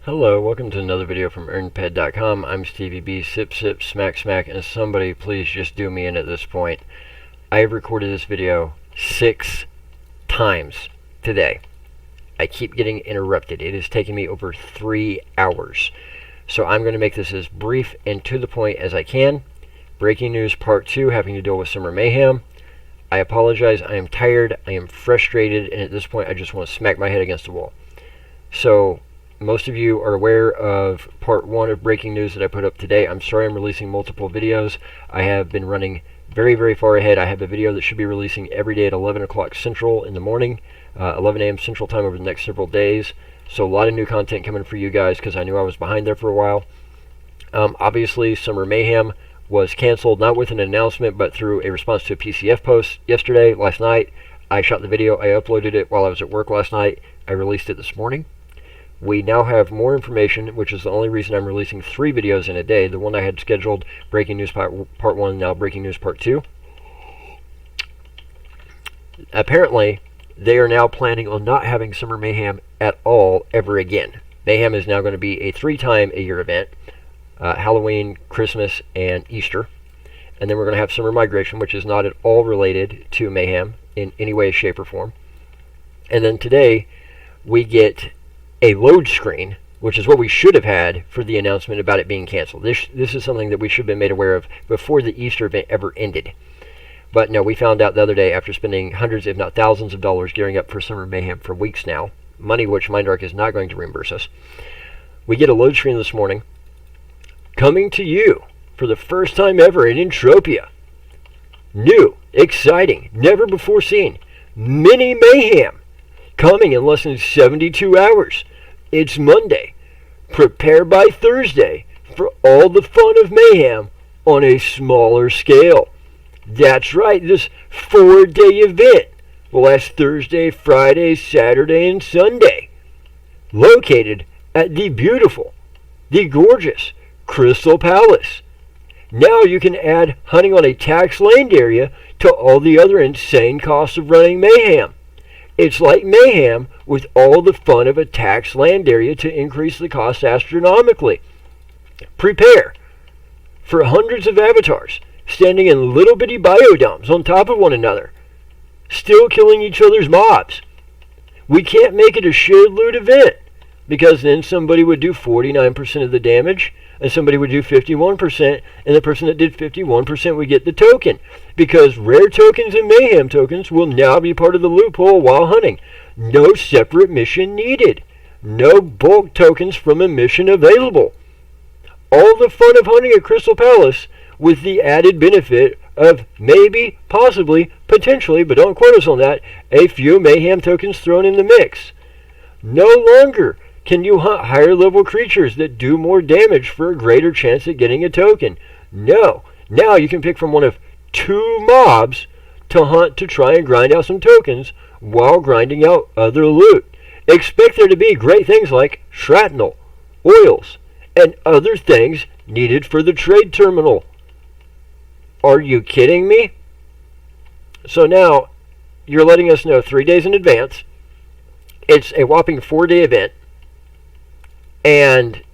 Hello, welcome to another video from earnped.com. I'm Stevie B, sip sip, smack smack, and somebody please just do me in at this point. I have recorded this video 6 times today. I keep getting interrupted. It is taking me over 3 hours. So I'm going to make this as brief and to the point as I can. Breaking news part 2, having to deal with Summer Mayhem. I apologize, I am tired, I am frustrated, and at this point I just want to smack my head against the wall. So most of you are aware of part 1 of breaking news that I put up today. I'm sorry I'm releasing multiple videos. I have been running very far ahead. I have a video that should be releasing every day at 11 o'clock Central in the morning, 11 a.m. Central Time over the next several days. So a lot of new content coming for you guys because I knew I was behind there for a while. Obviously, Summer Mayhem was canceled, not with an announcement, but through a response to a PCF post last night. I shot the video. I uploaded it while I was at work last night. I released it this morning. We now have more information, which is the only reason I'm releasing 3 videos in a day. The one I had scheduled, Breaking News Part 1, now Breaking News Part 2. Apparently, they are now planning on not having Summer Mayhem at all ever again. Mayhem is now going to be a 3-time-a-year event. Halloween, Christmas, and Easter. And then we're going to have Summer Migration, which is not at all related to Mayhem in any way, shape, or form. And then today, we get a load screen, which is what we should have had for the announcement about it being canceled. This is something that we should have been made aware of before the Easter event ever ended. But no, we found out the other day after spending hundreds, if not thousands of dollars gearing up for Summer Mayhem for weeks now, money which Mindark is not going to reimburse us. We get a load screen this morning coming to you for the first time ever in Entropia. New, exciting, never before seen, Mini Mayhem coming in less than 72 hours. It's Monday. Prepare by Thursday for all the fun of Mayhem on a smaller scale. That's right, this 4-day event will last Thursday, Friday, Saturday, and Sunday. Located at the beautiful, the gorgeous Crystal Palace. Now you can add hunting on a taxed land area to all the other insane costs of running Mayhem. It's like Mayhem with all the fun of a taxed land area to increase the cost astronomically. Prepare for hundreds of avatars standing in little bitty biodomes on top of one another, still killing each other's mobs. We can't make it a shared loot event because then somebody would do 49% of the damage and somebody would do 51%, and the person that did 51% would get the token, because rare tokens and Mayhem tokens will now be part of the loot pool while hunting. No separate mission needed. No bulk tokens from a mission available. All the fun of hunting at Crystal Palace with the added benefit of maybe, possibly, potentially, but don't quote us on that, a few Mayhem tokens thrown in the mix. No longer can you hunt higher level creatures that do more damage for a greater chance at getting a token. No. Now you can pick from one of 2 mobs to hunt to try and grind out some tokens while grinding out other loot. Expect there to be great things like shrapnel, oils, and other things needed for the trade terminal. Are you kidding me? So now you're letting us know 3 days in advance. It's a whopping 4-day event. And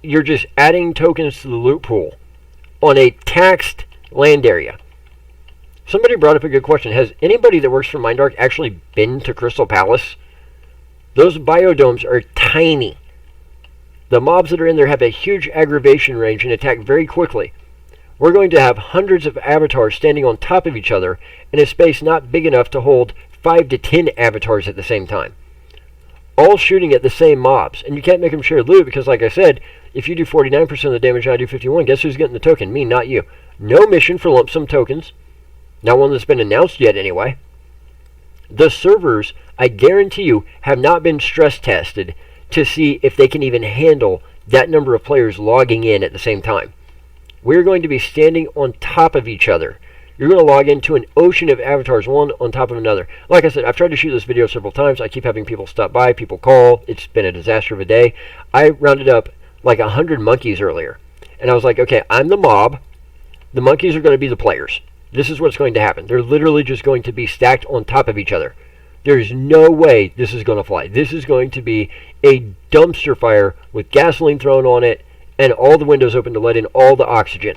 you're just adding tokens to the loot pool on a taxed land area. Somebody brought up a good question. Has anybody that works for Mindark actually been to Crystal Palace? Those biodomes are tiny. The mobs that are in there have a huge aggravation range and attack very quickly. We're going to have hundreds of avatars standing on top of each other in a space not big enough to hold 5 to 10 avatars at the same time. All shooting at the same mobs. And you can't make them share loot because, like I said, if you do 49% of the damage and I do 51%, guess who's getting the token? Me, not you. No mission for lump sum tokens. Not one that's been announced yet, anyway. The servers, I guarantee you, have not been stress tested to see if they can even handle that number of players logging in at the same time. We're going to be standing on top of each other. You're going to log into an ocean of avatars, one on top of another. Like I said, I've tried to shoot this video several times. I keep having people stop by, people call. It's been a disaster of a day. I rounded up like 100 monkeys earlier. And I was like, okay, I'm the mob. The monkeys are going to be the players. This is what's going to happen. They're literally just going to be stacked on top of each other. There is no way this is going to fly. This is going to be a dumpster fire with gasoline thrown on it and all the windows open to let in all the oxygen.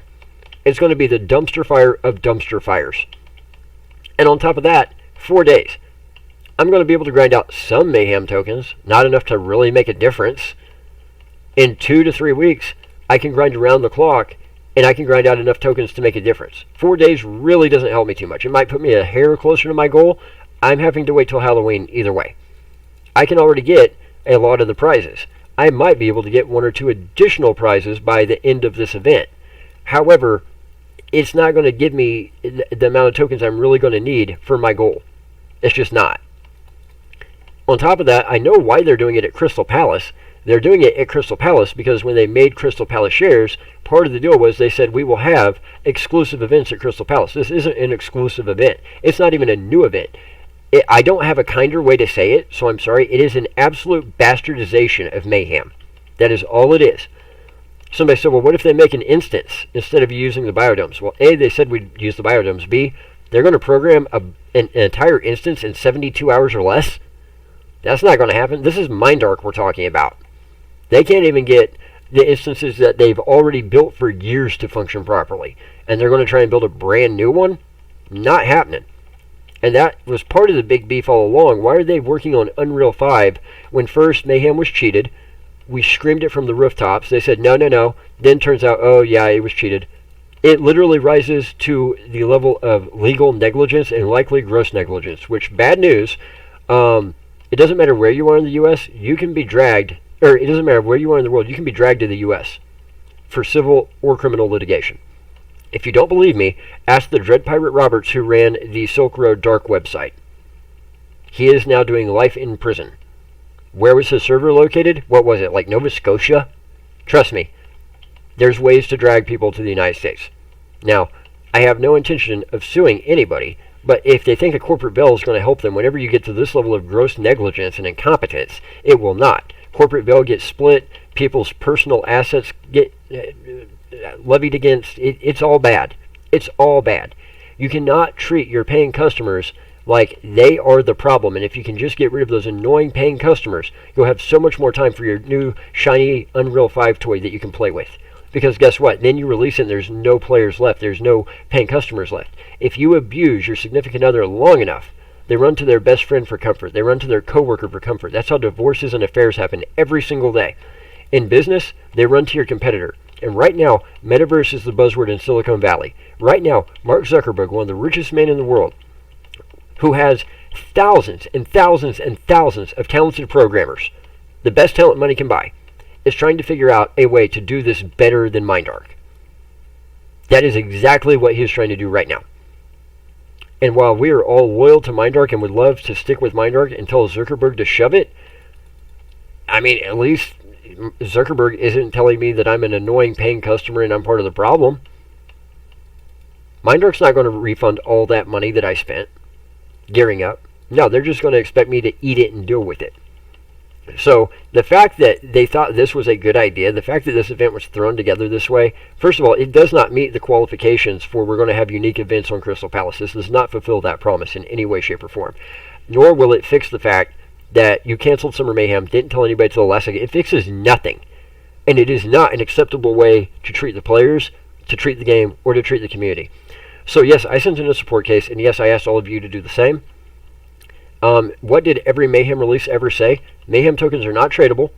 It's going to be the dumpster fire of dumpster fires. And on top of that, 4 days. I'm going to be able to grind out some Mayhem tokens, not enough to really make a difference. In 2 to 3 weeks, I can grind around the clock, and I can grind out enough tokens to make a difference. 4 days really doesn't help me too much. It might put me a hair closer to my goal. I'm having to wait till Halloween either way. I can already get a lot of the prizes. I might be able to get 1 or 2 additional prizes by the end of this event. However, it's not going to give me the amount of tokens I'm really going to need for my goal. It's just not. On top of that, I know why they're doing it at Crystal Palace. They're doing it at Crystal Palace because when they made Crystal Palace shares, part of the deal was they said we will have exclusive events at Crystal Palace. This isn't an exclusive event. It's not even a new event. I don't have a kinder way to say it, so I'm sorry. It is an absolute bastardization of Mayhem. That is all it is. Somebody said, well, what if they make an instance instead of using the biodomes? Well, A, they said we'd use the biodomes. B, they're going to program an entire instance in 72 hours or less. That's not going to happen. This is Mindark we're talking about. They can't even get the instances that they've already built for years to function properly. And they're going to try and build a brand new one? Not happening. And that was part of the big beef all along. Why are they working on Unreal 5 when first Mayhem was cheated? We screamed it from the rooftops. They said, no, no, no. Then turns out, oh, yeah, it was cheated. It literally rises to the level of legal negligence and likely gross negligence, which, bad news. It doesn't matter where you are in the U.S., you can be dragged, or it doesn't matter where you are in the world, you can be dragged to the U.S. for civil or criminal litigation. If you don't believe me, ask the Dread Pirate Roberts who ran the Silk Road Dark website. He is now doing life in prison. Where was his server located? What was it, like Nova Scotia? Trust me, there's ways to drag people to the United States. Now, I have no intention of suing anybody, but if they think a corporate bill is going to help them whenever you get to this level of gross negligence and incompetence, it will not. Corporate bill gets split, people's personal assets get levied against. It's all bad. It's all bad. You cannot treat your paying customers like they are the problem, and if you can just get rid of those annoying paying customers, you'll have so much more time for your new shiny Unreal 5 toy that you can play with. Because guess what? Then you release it and there's no players left. There's no paying customers left. If you abuse your significant other long enough, they run to their best friend for comfort. They run to their coworker for comfort. That's how divorces and affairs happen every single day. In business, they run to your competitor. And right now, metaverse is the buzzword in Silicon Valley. Right now, Mark Zuckerberg, one of the richest men in the world, who has thousands and thousands and thousands of talented programmers, the best talent money can buy, is trying to figure out a way to do this better than Mindark. That is exactly what he is trying to do right now. And while we are all loyal to Mindark and would love to stick with Mindark and tell Zuckerberg to shove it, I mean, at least Zuckerberg isn't telling me that I'm an annoying paying customer and I'm part of the problem. Mindark's not going to refund all that money that I spent gearing up. No, they're just going to expect me to eat it and deal with it. So the fact that they thought this was a good idea, the fact that this event was thrown together this way, first of all, it does not meet the qualifications for we're going to have unique events on Crystal Palace. This does not fulfill that promise in any way, shape, or form. Nor will it fix the fact that you canceled Summer Mayhem, didn't tell anybody till the last second. It fixes nothing. And it is not an acceptable way to treat the players, to treat the game, or to treat the community. So yes, I sent in a support case, and yes, I asked all of you to do the same. What did every Mayhem release ever say? Mayhem tokens are not tradable.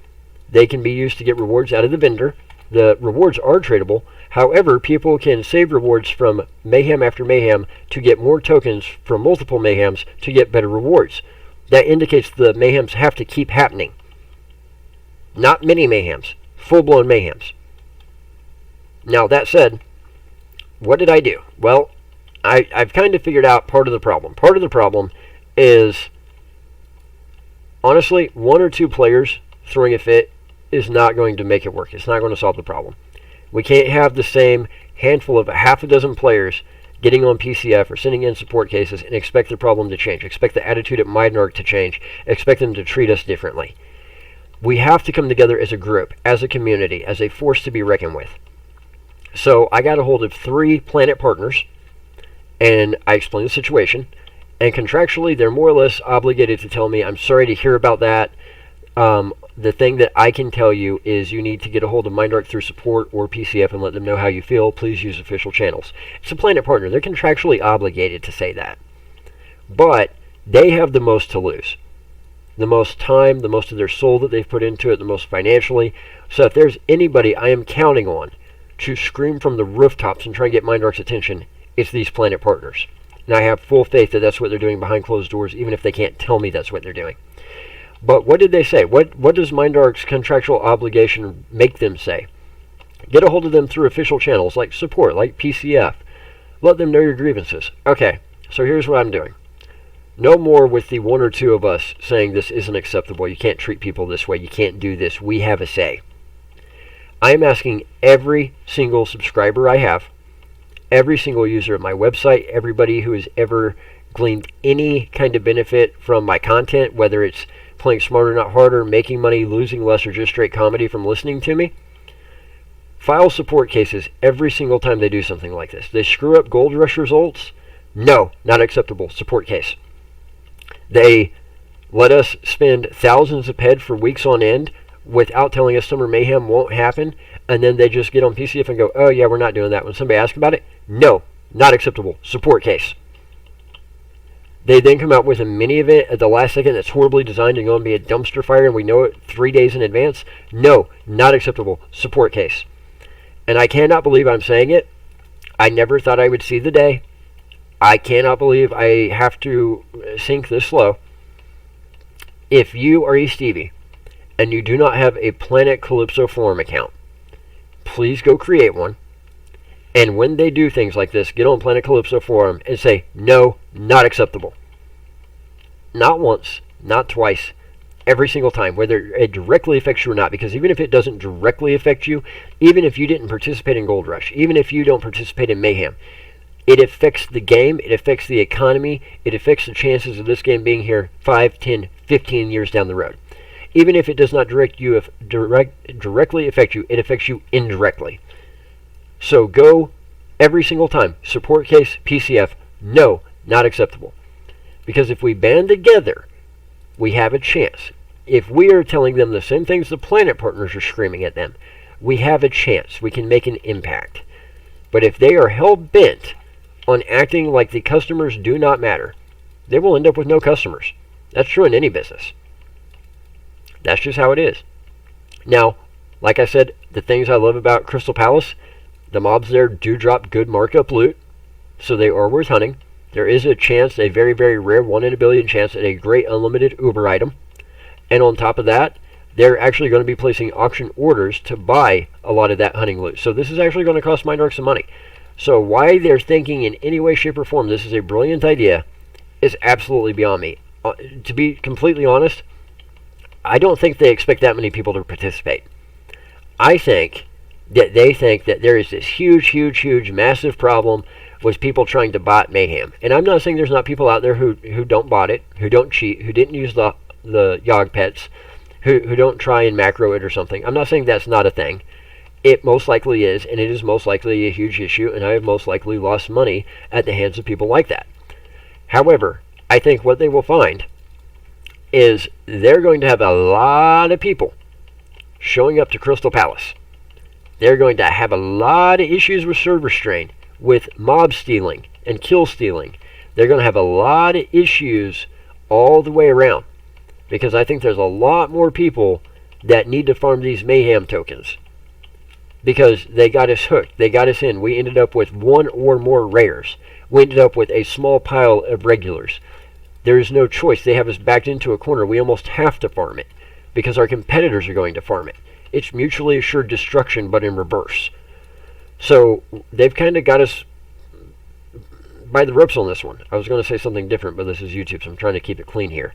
They can be used to get rewards out of the vendor. The rewards are tradable. However, people can save rewards from Mayhem after Mayhem to get more tokens from multiple Mayhems to get better rewards. That indicates the Mayhems have to keep happening. Not mini Mayhems. Full-blown Mayhems. Now, that said, what did I do? Well, I've kind of figured out part of the problem. Part of the problem is, honestly, 1 or 2 players throwing a fit is not going to make it work. It's not going to solve the problem. We can't have the same handful of a half a dozen players getting on PCF or sending in support cases and expect the problem to change. Expect the attitude at Mindark to change. Expect them to treat us differently. We have to come together as a group, as a community, as a force to be reckoned with. So I got a hold of 3 planet partners, and I explained the situation. And contractually, they're more or less obligated to tell me, I'm sorry to hear about that. The thing that I can tell you is you need to get a hold of Mindark through support or PCF and let them know how you feel. Please use official channels. It's a Planet partner. They're contractually obligated to say that. But they have the most to lose. The most time, the most of their soul that they've put into it, the most financially. So if there's anybody I am counting on to scream from the rooftops and try and get Mindark's attention, it's these Planet partners. And I have full faith that that's what they're doing behind closed doors, even if they can't tell me that's what they're doing. But what did they say? What does Mindark's contractual obligation make them say? Get a hold of them through official channels like support, like PCF. Let them know your grievances. Okay, so here's what I'm doing. No more with the one or two of us saying this isn't acceptable. You can't treat people this way. You can't do this. We have a say. I am asking every single subscriber I have, every single user of my website, everybody who has ever gleaned any kind of benefit from my content, whether it's playing smarter, not harder, making money, losing less, or just straight comedy from listening to me, file support cases every single time they do something like this. They screw up Gold Rush results? No, not acceptable. Support case. They let us spend thousands of PED for weeks on end without telling us Summer Mayhem won't happen, and then they just get on PCF and go, oh yeah, we're not doing that. When somebody asks about it, no, not acceptable. Support case. They then come out with a mini event at the last second that's horribly designed and going to be a dumpster fire, and we know it 3 days in advance. No, not acceptable. Support case. And I cannot believe I'm saying it. I never thought I would see the day. I cannot believe I have to sink this low. If you are a Stevie and you do not have a Planet Calypso forum account, please go create one. And when they do things like this, get on Planet Calypso forum and say, no, not acceptable. Not once, not twice, every single time, whether it directly affects you or not. Because even if it doesn't directly affect you, even if you didn't participate in Gold Rush, even if you don't participate in Mayhem, it affects the game, it affects the economy, it affects the chances of this game being here 5, 10, 15 years down the road. Even if it does not directly affect you, it affects you indirectly. So go every single time. Support case, PCF, no, not acceptable. Because if we band together, we have a chance. If we are telling them the same things the Planet partners are screaming at them, we have a chance. We can make an impact. But if they are hell-bent on acting like the customers do not matter, they will end up with no customers. That's true in any business. That's just how it is. Now, like I said, the things I love about Crystal Palace, the mobs there do drop good markup loot, so they are worth hunting. There is a chance, a very, very rare 1 in a billion chance at a great unlimited Uber item. And on top of that, they're actually going to be placing auction orders to buy a lot of that hunting loot. So this is actually going to cost Mindark some money. So why they're thinking in any way, shape, or form this is a brilliant idea is absolutely beyond me. To be completely honest, I don't think they expect that many people to participate. I think that they think that there is this huge, massive problem with people trying to bot Mayhem. And I'm not saying there's not people out there who don't bot it, who don't cheat, who didn't use the Yogg pets, who don't try and macro it or something. I'm not saying that's not a thing. It most likely is, and it is most likely a huge issue, and I have most likely lost money at the hands of people like that. However, I think what they will find is they're going to have a lot of people showing up to Crystal Palace. They're going to have a lot of issues with server strain, with mob stealing and kill stealing. They're going to have a lot of issues all the way around, because I think there's a lot more people that need to farm these Mayhem tokens, because they got us hooked. They got us in. We ended up with 1 or more rares. We ended up with a small pile of regulars. There is no choice. They have us backed into a corner. We almost have to farm it because our competitors are going to farm it. It's mutually assured destruction, but in reverse. So they've kind of got us by the ropes on this one. I was going to say something different, but this is YouTube, so I'm trying to keep it clean here.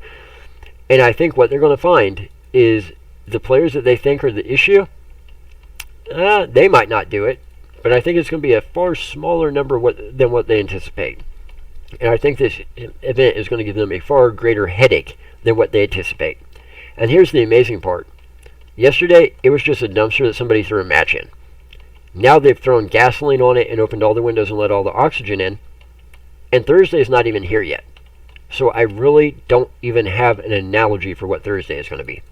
And I think what they're going to find is the players that they think are the issue, they might not do it, but I think it's going to be a far smaller number than what they anticipate. And I think this event is going to give them a far greater headache than what they anticipate. And here's the amazing part. Yesterday, it was just a dumpster that somebody threw a match in. Now they've thrown gasoline on it and opened all the windows and let all the oxygen in. And Thursday's not even here yet. So I really don't even have an analogy for what Thursday is going to be.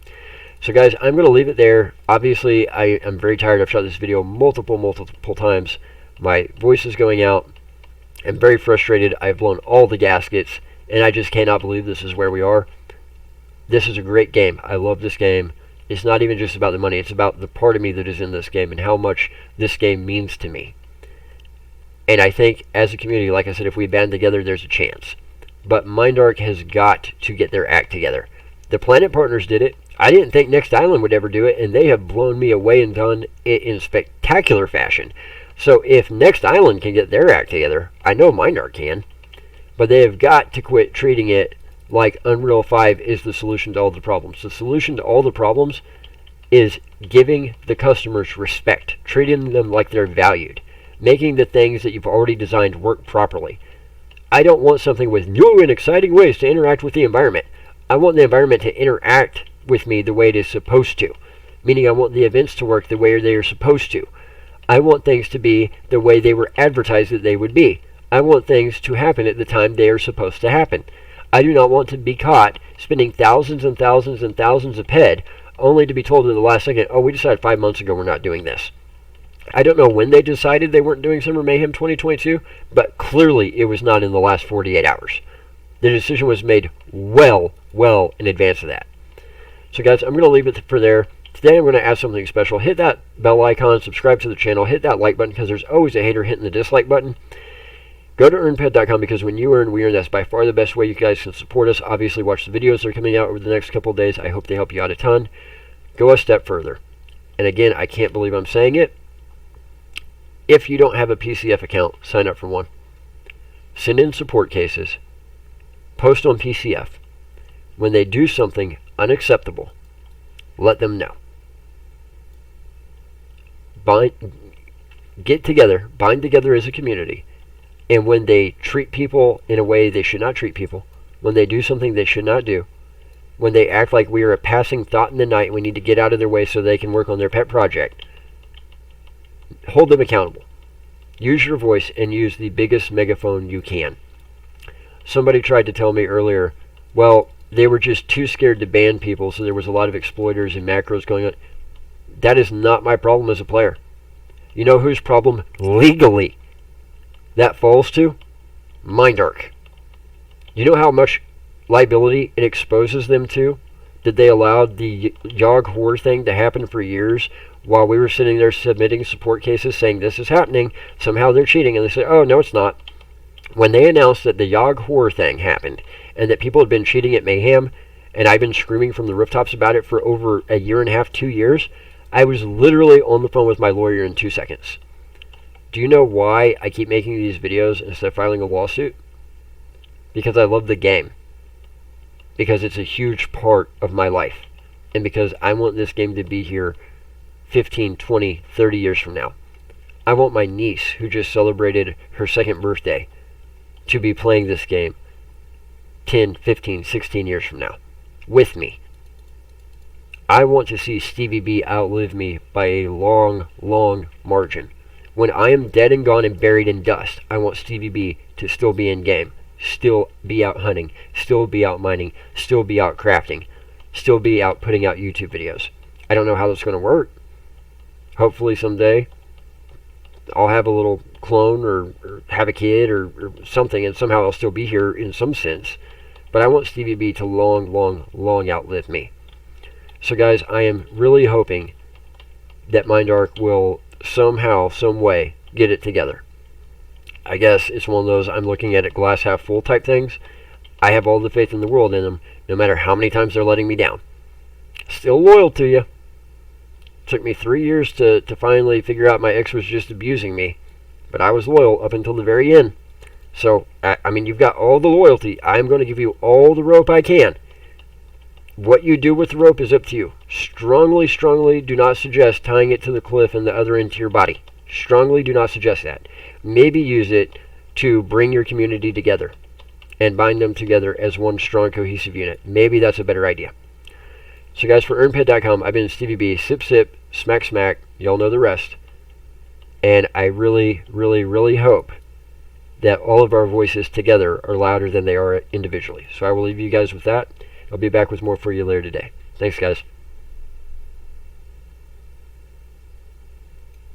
So guys, I'm going to leave it there. Obviously, I am very tired. I've shot this video multiple times. My voice is going out. I'm very frustrated. I've blown all the gaskets, and I just cannot believe this is where we are. This is a great game. I love this game. It's not even just about the money. It's about the part of me that is in this game and how much this game means to me. And I think as a community, like I said, if we band together, there's a chance. But Mindark has got to get their act together. The Planet Partners did it. I didn't think Next Island would ever do it, and they have blown me away and done it in spectacular fashion. So if Next Island can get their act together, I know Mindark can. But they have got to quit treating it like Unreal 5 is the solution to all the problems. The solution to all the problems is giving the customers respect, treating them like they're valued, making the things that you've already designed work properly. I don't want something with new and exciting ways to interact with the environment. I want the environment to interact with me the way it is supposed to, meaning I want the events to work the way they are supposed to. I want things to be the way they were advertised that they would be. I want things to happen at the time they are supposed to happen. I do not want to be caught spending thousands and thousands and thousands of head only to be told in the last second, oh, we decided 5 months ago we're not doing this. I don't know when they decided they weren't doing Summer Mayhem 2022, but clearly it was not in the last 48 hours. The decision was made well in advance of that. So guys, I'm going to leave it for there. Today I'm going to add something special. Hit that bell icon, subscribe to the channel, hit that like button because there's always a hater hitting the dislike button. Go to earnped.com because when you earn, we earn. That's by far the best way you guys can support us. Obviously, watch the videos that are coming out over the next couple of days. I hope they help you out a ton. Go a step further. And again, I can't believe I'm saying it. If you don't have a PCF account, sign up for one. Send in support cases. Post on PCF. When they do something unacceptable, let them know. Get together, bind together as a community, and when they treat people in a way they should not treat people, when they do something they should not do, when they act like we are a passing thought in the night and we need to get out of their way so they can work on their pet project, hold them accountable. Use your voice and use the biggest megaphone you can. Somebody tried to tell me earlier, well, they were just too scared to ban people, so there was a lot of exploiters and macros going on. That is not my problem as a player. You know whose problem legally that falls to? Mindark. You know how much liability it exposes them to? That they allowed the Yogg horror thing to happen for years while we were sitting there submitting support cases saying this is happening, somehow they're cheating, and they say, oh, no, it's not. When they announced that the Yogg horror thing happened and that people had been cheating at Mayhem, and I've been screaming from the rooftops about it for over a year and a half, 2 years, I was literally on the phone with my lawyer in 2 seconds. Do you know why I keep making these videos instead of filing a lawsuit? Because I love the game. Because it's a huge part of my life. And because I want this game to be here 15, 20, 30 years from now. I want my niece, who just celebrated her 2nd birthday, to be playing this game 10, 15, 16 years from now with me. I want to see Stevie B outlive me by a long margin. When I am dead and gone and buried in dust, I want Stevie B to still be in game, still be out hunting, still be out mining, still be out crafting, still be out putting out YouTube videos. I don't know how that's going to work. Hopefully someday I'll have a little clone or have a kid or something, and somehow I'll still be here in some sense. But I want Stevie B to long outlive me. So guys, I am really hoping that Mindark will somehow, some way, get it together. I guess it's one of those I'm looking at it glass half full type things. I have all the faith in the world in them, no matter how many times they're letting me down. Still loyal to you. Took me 3 years to finally figure out my ex was just abusing me. But I was loyal up until the very end. So, I mean, you've got all the loyalty. I'm going to give you all the rope I can. What you do with the rope is up to you. Strongly do not suggest tying it to the cliff and the other end to your body. Strongly do not suggest that. Maybe use it to bring your community together and bind them together as one strong, cohesive unit. Maybe that's a better idea. So guys, for earnped.com, I've been Stevie B. Sip, sip, smack, smack. Y'all know the rest. And I really hope that all of our voices together are louder than they are individually. So I will leave you guys with that. I'll be back with more for you later today. Thanks, guys.